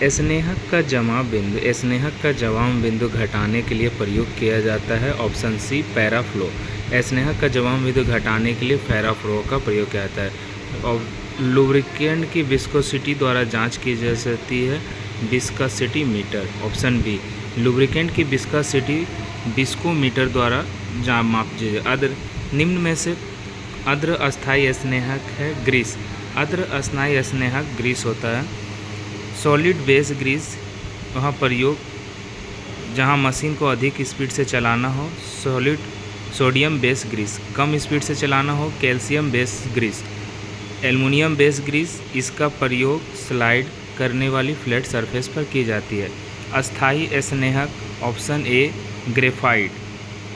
स्नेहक का जमाव बिंदु घटाने के लिए प्रयोग किया जाता है। Option C Paraflow. स्नेहक का जमाव बिंदु घटाने के लिए पैराफ्लो का प्रयोग किया जाता है। और लुब्रिकेंट की विस्कोसिटी द्वारा जांच की जा सकती है। Viscosity meter. Option B lubricant की विस्कोसिटी विस्कोमीटर द्वारा माप दी। निम्न में से अर्ध अस्थायी स्नेहक है ग्रीस। अर्ध अस्थायी स्नेहक ग्रीस होता है। सॉलिड बेस ग्रीस वहाँ प्रयोग जहाँ मशीन को अधिक स्पीड से चलाना हो। सोडियम बेस ग्रीस कम स्पीड से चलाना हो। Calcium base grease. Aluminium base grease इसका प्रयोग स्लाइड करने वाली फ्लैट सरफेस पर की जाती है। अस्थायी स्नेहक option A graphite.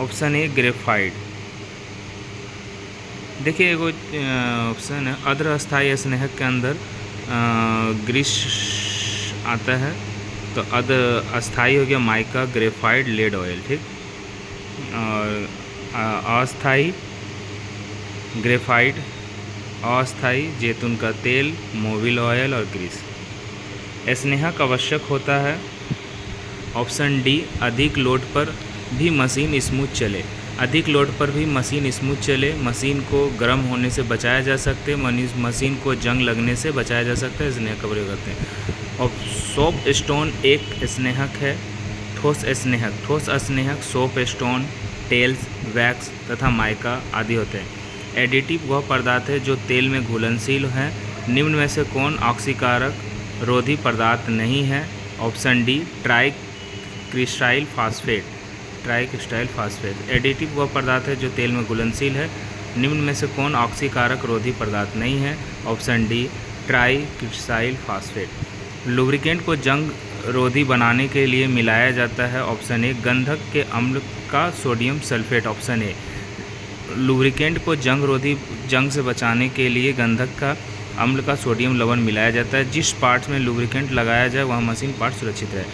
Option A graphite. देखिए एगो ऑप्शन है अर्ध अस्थायी स्नेहक के अंदर ग्रीस आता है, तो अर्ध अस्थायी हो गया माइका, ग्रेफाइट, लेड ऑयल, ठीक। और अस्थायी ग्रेफाइट, अस्थायी जैतून का तेल, मोबिल ऑयल और ग्रीस। स्नेहक आवश्यक होता है। ऑप्शन डी अधिक लोड पर भी मशीन स्मूथ चले। अधिक लोड पर भी मशीन स्मूथ चले, मशीन को गर्म होने से बचाया जा सकते हैं, मशीन को जंग लगने से बचाया जा सकता है। स्नेहक का प्रयोग करते हैं। और सोप स्टोन एक स्नेहक है। ठोस स्नेहक सोप स्टोन, टेल्स, वैक्स तथा माइका आदि होते हैं। एडिटिव वह पदार्थ है जो तेल में घुलनशील है। निम्न में से कौन ऑक्सीकारक रोधी पदार्थ नहीं है? Option D tricresyl phosphate. Additive वह पदार्थ है जो तेल में घुलनशील है। निम्न में से कौन ऑक्सीकारक रोधी पदार्थ नहीं है? Option D tricresyl phosphate. Lubricant को जंग रोधी बनाने के लिए मिलाया जाता है। ऑप्शन ए गंधक के अम्ल का sodium sulphate. Option A lubricant को जंग से बचाने के लिए गंधक का अम्ल का सोडियम लवण मिलाया जाता है। जिस पार्ट्स में लुब्रिकेंट लगाया जाए वह मशीन पार्ट सुरक्षित है।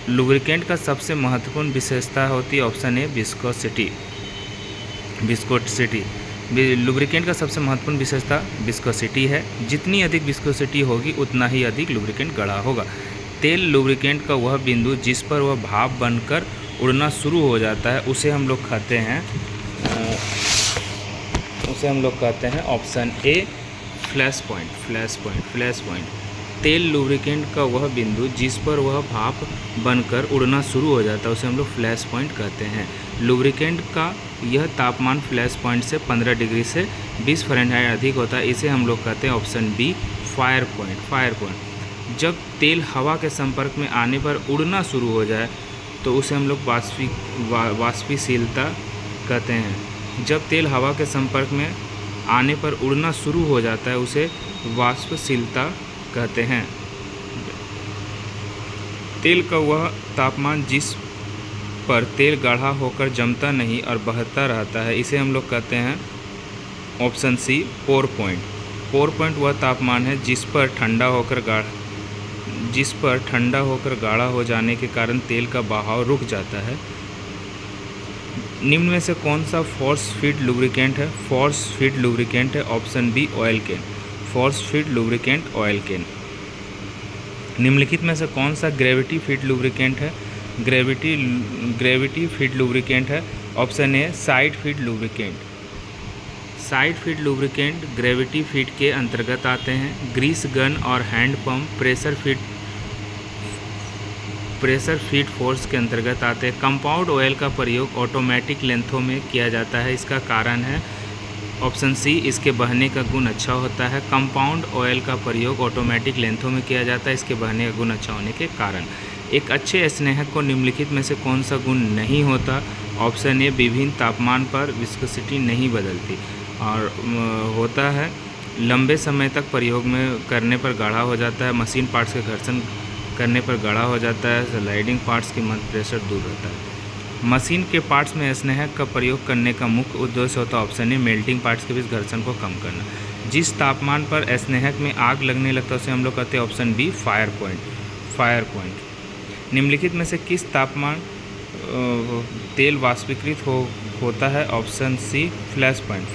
लुब्रिकेंट का सबसे महत्वपूर्ण विशेषता होती है ऑप्शन ए विस्कोसिटी। लुब्रिकेंट का सबसे महत्वपूर्ण विशेषता विस्कोसिटी है। जितनी अधिक विस्कोसिटी होगी उतना ही अधिक लुब्रिकेंट गाढ़ा होगा। तेल लुब्रिकेंट का वह बिंदु जिस पर वह भाप बनकर उड़ना शुरू हो जाता है उसे हम लोग कहते हैं ऑप्शन ए फ्लैश पॉइंट। तेल लुब्रिकेंट का वह बिंदु जिस पर वह भाप बनकर उड़ना शुरू हो जाता है उसे हम लोग फ्लैश पॉइंट कहते हैं। लुब्रिकेंट का यह तापमान फ्लैश पॉइंट से 15 डिग्री से 20 फ़ारेनहाइट अधिक होता है। इसे हम लोग कहते हैं ऑप्शन बी फायर पॉइंट। जब तेल हवा के संपर्क में आने पर उड़ना शुरू हो जाए तो उसे हम लोग वाष्पशीलता कहते हैं। जब तेल हवा के संपर्क में आने पर उड़ना शुरू हो जाता है उसे वाष्पशीलता कहते हैं। तेल का वह तापमान जिस पर तेल गाढ़ा होकर जमता नहीं और बहता रहता है इसे हम लोग कहते हैं ऑप्शन सी पोर पॉइंट वह तापमान है जिस पर ठंडा होकर गाढ़ा हो जाने के कारण तेल का बहाव रुक जाता है। निम्न में से कौन सा फोर्स फीड लुब्रिकेंट है? ऑप्शन बी ऑयल केन। फोर्स फीड लुब्रिकेंट ऑयल केन। निम्नलिखित में से कौन सा ग्रेविटी फीड लुब्रिकेंट है? ग्रेविटी फीड लुब्रिकेंट है। Option A side feed lubricant gravity feed के अंतर्गत आते हैं। ग्रीस गन और hand pump pressure feed force के अंतर्गत आते हैं। कंपाउंड ऑयल का प्रयोग ऑटोमेटिक लेंथों में किया जाता है। इसका कारण है ऑप्शन सी इसके बहने का गुण अच्छा होता है। कंपाउंड ऑयल का प्रयोग ऑटोमेटिक लेंथों में किया जाता है इसके बहने का गुण अच्छा होने के कारण। एक अच्छे स्नेहक को निम्नलिखित में से कौन सा गुण नहीं होता? ऑप्शन ए विभिन्न तापमान पर विस्कोसिटी नहीं बदलती। और होता है लंबे समय तक प्रयोग में करने पर गाढ़ा हो जाता है। मशीन पार्ट्स के घर्षण करने पर गाढ़ा हो जाता है। स्लाइडिंग पार्ट्स की मध्य प्रेशर दूर रहता है। मशीन के पार्ट्स में स्नेहक का प्रयोग करने का मुख्य उद्देश्य होता है ऑप्शन ए मेल्टिंग पार्ट्स के बीच घर्षण को कम करना। जिस तापमान पर स्नेहक में आग लगने लगता है उसे हम लोग कहते हैं ऑप्शन बी फायर पॉइंट। निम्नलिखित में से किस तापमान तेल वाष्पीकृत होता है? Option C flash point.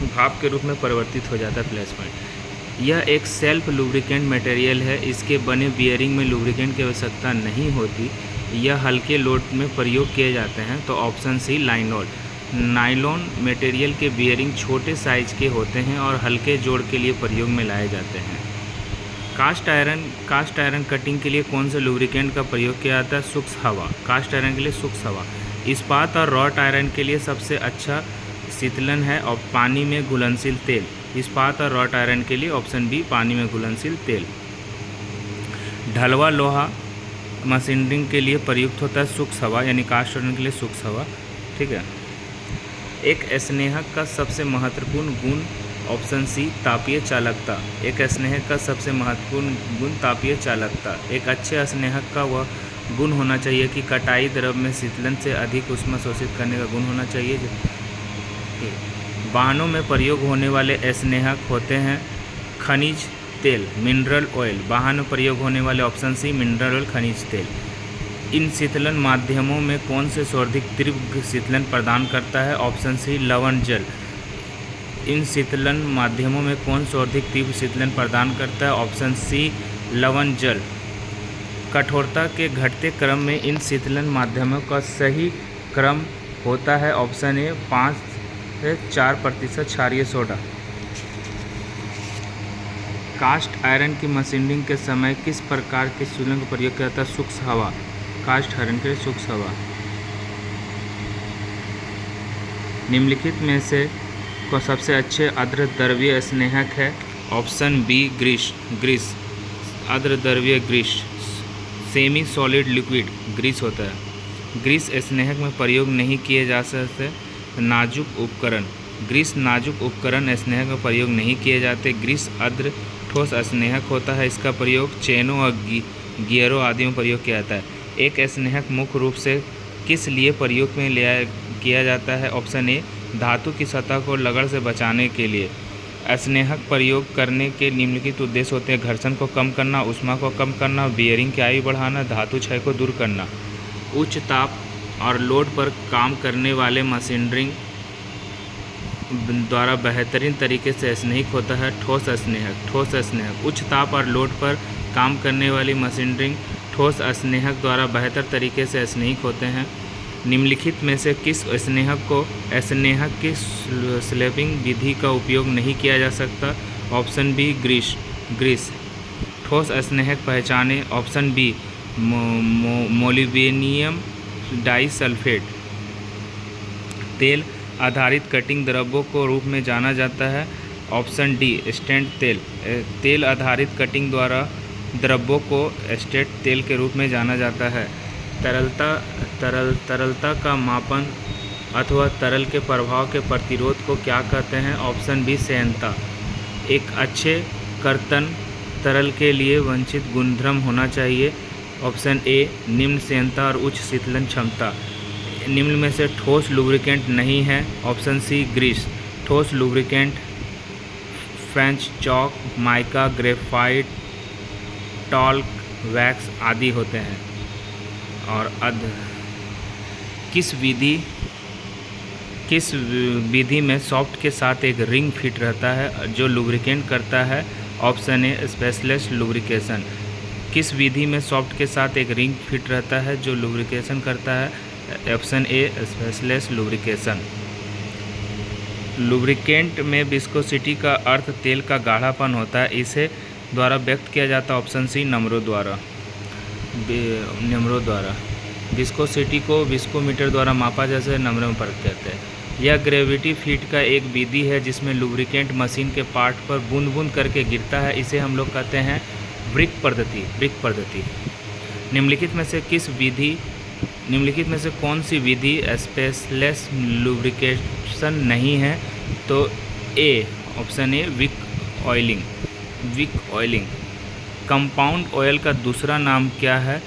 भाप के रूप में परिवर्तित हो जाता है फ्लैश पॉइंट। यह एक सेल्फ लुब्रिकेंट मटेरियल है। इसके बने बियरिंग में लुब्रिकेंट की आवश्यकता नहीं होती। यह हल्के लोड में प्रयोग किए जाते हैं। तो ऑप्शन सी लाइनोल। नायलॉन मटेरियल के बियरिंग छोटे साइज के होते हैं और हल्के जोड़ के लिए प्रयोग में लाए जाते हैं। कास्ट आयरन कटिंग के लिए कौन से लुब्रिकेंट का प्रयोग किया जाता है? शुष्क हवा। कास्ट आयरन के लिए शुष्क हवा। इस्पात और रॉट आयरन के लिए सबसे अच्छा शीतलन है और पानी में घुलनशील तेल। इस्पात और रॉट आयरन के लिए ऑप्शन बी पानी में घुलनशील तेल। ढलवा लोहा मशीनिंग के लिए प्रयुक्त होता है शुष्क हवा, यानी कास्ट आयरन के लिए शुष्क हवा। ठीक है। एक स्नेहक का सबसे महत्वपूर्ण गुण ऑप्शन सी तापीय चालकता। एक स्नेहक का सबसे महत्वपूर्ण गुण तापीय चालकता। एक अच्छे स्नेहक का वह गुण होना चाहिए कि कटाई द्रव में शीतलन से अधिक ऊष्मा शोषित करने का गुण होना चाहिए। वाहनों में प्रयोग होने वाले स्नेहक होते हैं खनिज तेल, मिनरल ऑयल। वाहन में प्रयोग होने वाले ऑप्शन सी मिनरल ऑयल, खनिज तेल। इन शीतलन माध्यमों में कौन से सर्वाधिक तीव्र शीतलन प्रदान करता है? ऑप्शन सी लवण जल। इन शीतलन माध्यमों में कौन सर्वाधिक तीव्र शीतलन प्रदान करता है? ऑप्शन सी लवण जल। कठोरता के घटते क्रम में इन शीतलन माध्यमों का सही क्रम होता है। ऑप्शन ए 5 से 4% क्षारीय सोडा। कास्ट आयरन की मशीनिंग के समय किस प्रकार के शीतलन का प्रयोग किया जाता है? शुष्क हवा। कास्ट आयरन के लिए शुष्क हवा। निम्नलिखित में से को सबसे अच्छे आर्द्र द्रव्य स्नेहक है? Option B grease. आर्द्र द्रव्य grease. Semi solid liquid grease होता है। ग्रीस स्नेहक में प्रयोग नहीं किए जा सकते। नाजुक उपकरण। ग्रीस नाजुक उपकरण स्नेहक में प्रयोग नहीं किए जाते। ग्रीस आर्द्र ठोस स्नेहक होता है। इसका प्रयोग चेनों और गियरों आदि में प्रयोग किया जाता है। एक स्नेहक मुख्य रूप से किस लिए प्रयोग में किया जाता है? ऑप्शन ए धातु की सतह को लगड़ से बचाने के लिए। स्नेहक प्रयोग करने के निम्नलिखित उद्देश्य होते हैं: घर्षण को कम करना, ऊष्मा को कम करना, बियरिंग की आयु बढ़ाना, धातु क्षय को दूर करना। उच्च ताप और लोड पर काम करने वाले मशीनरी द्वारा बेहतरीन तरीके से स्नेहक होता है ठोस स्नेहक। उच्च ताप और लोड पर काम करने वाली मशीनरी ठोस स्नेहक द्वारा बेहतर तरीके से स्नेहक होते हैं। निम्नलिखित में से किस स्नेहक की स्लैबिंग विधि का उपयोग नहीं किया जा सकता? Option B grease. ठोस स्नेहक पहचाने। Option B molybdenum disulphate. तेल आधारित कटिंग द्रव्यों को रूप में जाना जाता है। ऑप्शन डी स्टेट तेल। तेल आधारित कटिंग द्वारा द्रव्यों को स्टेट तेल के रूप में जाना जाता है। तरलता का मापन अथवा तरल के प्रभाव के प्रतिरोध को क्या कहते हैं? ऑप्शन बी सेहनता। एक अच्छे कर्तन तरल के लिए वांछित गुणधर्म होना चाहिए। ऑप्शन ए निम्न सेहनता और उच्च शीतलन क्षमता। निम्न में से ठोस लुब्रिकेंट नहीं है। Option C grease. ठोस lubricant French chalk, mica, graphite, talc, wax आदि होते हैं। और किस विधि में सॉफ्ट के साथ एक रिंग फिट रहता है जो लुब्रिकेंट करता है? Option A specialist lubrication. किस विधि में सॉफ्ट के साथ एक रिंग फिट रहता है जो लुब्रिकेशन करता है? Option A specialist lubrication. Lubricant में विस्कोसिटी का अर्थ तेल का गाढ़ापन होता है। इसे द्वारा व्यक्त किया जाता है। ऑप्शन सी नम्बरों द्वारा। विस्कोसिटी को विस्कोमीटर द्वारा मापा जैसे नम्बरों में फर्क कहते हैं। यह ग्रेविटी फीड का एक विधि है जिसमें लुब्रिकेंट मशीन के पार्ट पर बूंद बूंद करके गिरता है। इसे हम लोग कहते हैं ब्रिक पद्धति। निम्नलिखित में से कौन सी विधि स्पेशलेस लुब्रिकेशन नहीं है? तो A option A wick oiling. Compound oil का दूसरा नाम क्या है?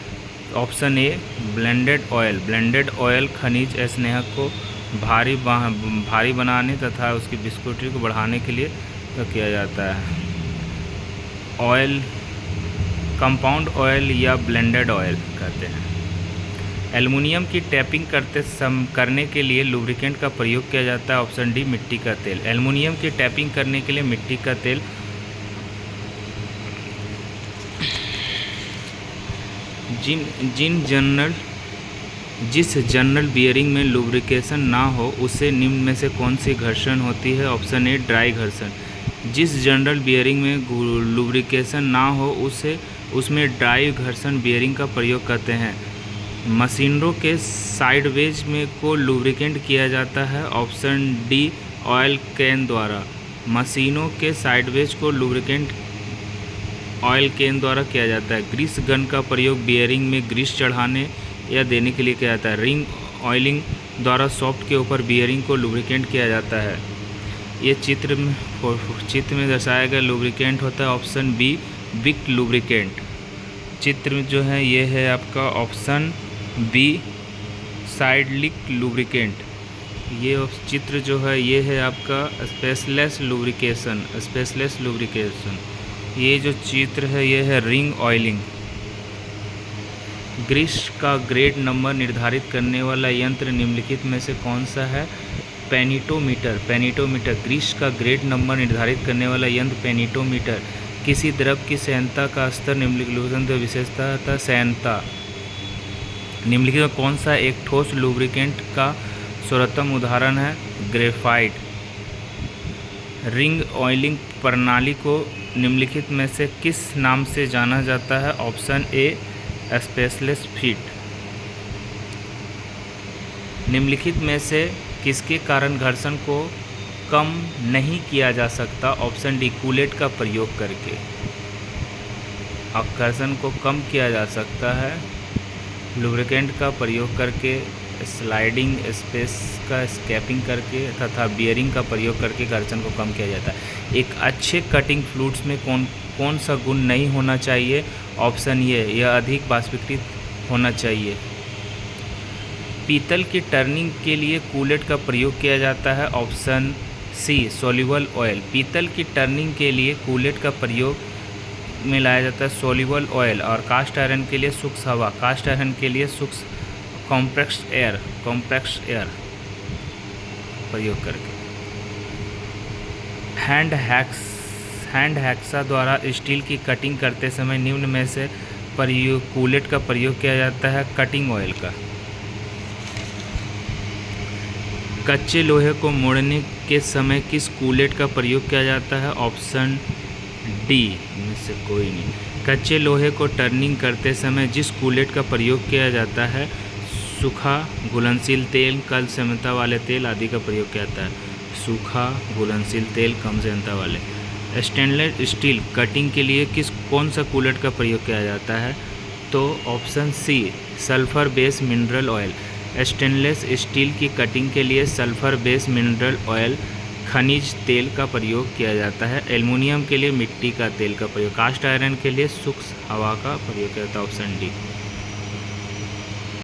ऑप्शन ए ब्लेंडेड ऑयल खनिज स्नेहक को भारी बनाने तथा उसकी विस्कोसिटी को बढ़ाने के लिए तो किया जाता है। ऑयल कंपाउंड ऑयल या ब्लेंडेड ऑयल कहते हैं। एल्युमिनियम की टैपिंग करने के लिए लुब्रिकेंट का प्रयोग किया जाता है। ऑप्शन डी मिट्टी का तेल। एल्युमिनियम की टैपिंग करने के लिए मिट्टी का तेल जिस जनरल बियरिंग में लुब्रिकेशन ना हो उसे निम्न में से कौन सी घर्षण होती है? ऑप्शन ए ड्राई घर्षण। जिस जनरल बियरिंग में लुब्रिकेशन ना हो उसमें ड्राई घर्षण बियरिंग का प्रयोग करते हैं। मशीनरों के साइडवेज में को लुब्रिकेंट किया जाता है। ऑप्शन डी ऑयल कैन द्वारा। मशीनों के साइडवेज को लुब्रिकेंट ऑयल कैन द्वारा किया जाता है। ग्रीस गन का प्रयोग बियरिंग में ग्रीस चढ़ाने या देने के लिए किया जाता है। रिंग ऑयलिंग द्वारा सॉफ्ट के ऊपर बियरिंग को लुब्रिकेंट किया जाता है। ये चित्र में दर्शाया गया लुब्रिकेंट होता है ऑप्शन बी विक लुब्रिकेंट। चित्र में जो है ये है आपका ऑप्शन बी साइडलिक लुब्रिकेंट। ये चित्र जो है ये है आपका स्पेसलेस लुब्रिकेशन। ये जो चित्र है ये है रिंग ऑयलिंग। ग्रीस का ग्रेड नंबर निर्धारित करने वाला यंत्र निम्नलिखित में से कौन सा है? पेनिटोमीटर। ग्रीस का ग्रेड नंबर निर्धारित करने वाला यंत्र पेनिटोमीटर। किसी द्रव की सैनता का स्तर निम्नलिखित विशेषता था सैनता। निम्नलिखित में कौन सा एक ठोस लुब्रिकेंट का सर्वोत्तम उदाहरण है? ग्रेफाइट। रिंग ऑयलिंग प्रणाली को निम्नलिखित में से किस नाम से जाना जाता है? Option A spaceless feet. निम्नलिखित में से किसके कारण घर्षण को कम नहीं किया जा सकता? ऑप्शन डी कूलेट का प्रयोग करके। अब घर्षण को कम किया जा सकता है लुब्रिकेंट का प्रयोग करके, स्लाइडिंग स्पेस का स्कैपिंग करके तथा बियरिंग का प्रयोग करके घर्षण को कम किया जाता है। एक अच्छे कटिंग फ्लूइड्स में कौन सा गुण नहीं होना चाहिए? ऑप्शन ए यह अधिक वाष्पीकृत होना चाहिए। पीतल की टर्निंग के लिए कूलेट का प्रयोग किया जाता है। Option C soluble oil. पीतल की टर्निंग के लिए कूलेट का प्रयोग में लाया जाता है सोल्यूबल ऑयल। और कास्ट आयरन के लिए शुष्क हवा। कास्ट आयरन के लिए शुष्क कॉम्प्रेस्ड एयर प्रयोग करके। हैंड हैक्सा द्वारा स्टील की कटिंग करते समय निम्न में से कूलेट का प्रयोग किया जाता है कटिंग ऑयल का। कच्चे लोहे को मोड़ने के समय किस कूलेट का प्रयोग किया जाता है? ऑप्शन डी में से कोई नहीं। कच्चे लोहे को टर्निंग करते समय जिस कूलेट का प्रयोग किया जाता है सूखा घुलनशील तेल, कम क्षमता वाले तेल आदि का प्रयोग किया जाता है। सूखा घुलनशील तेल, कम क्षमता वाले। स्टेनलेस स्टील कटिंग के लिए कौन सा कूलेट का प्रयोग किया जाता है? तो option C sulphur base mineral oil. Stainless steel की कटिंग के लिए सल्फर बेस मिनरल ऑयल खनिज तेल का प्रयोग किया जाता है। एल्युमिनियम के लिए मिट्टी का तेल का प्रयोग। कास्ट आयरन के लिए शुष्क हवा का प्रयोग किया जाता है। Option D.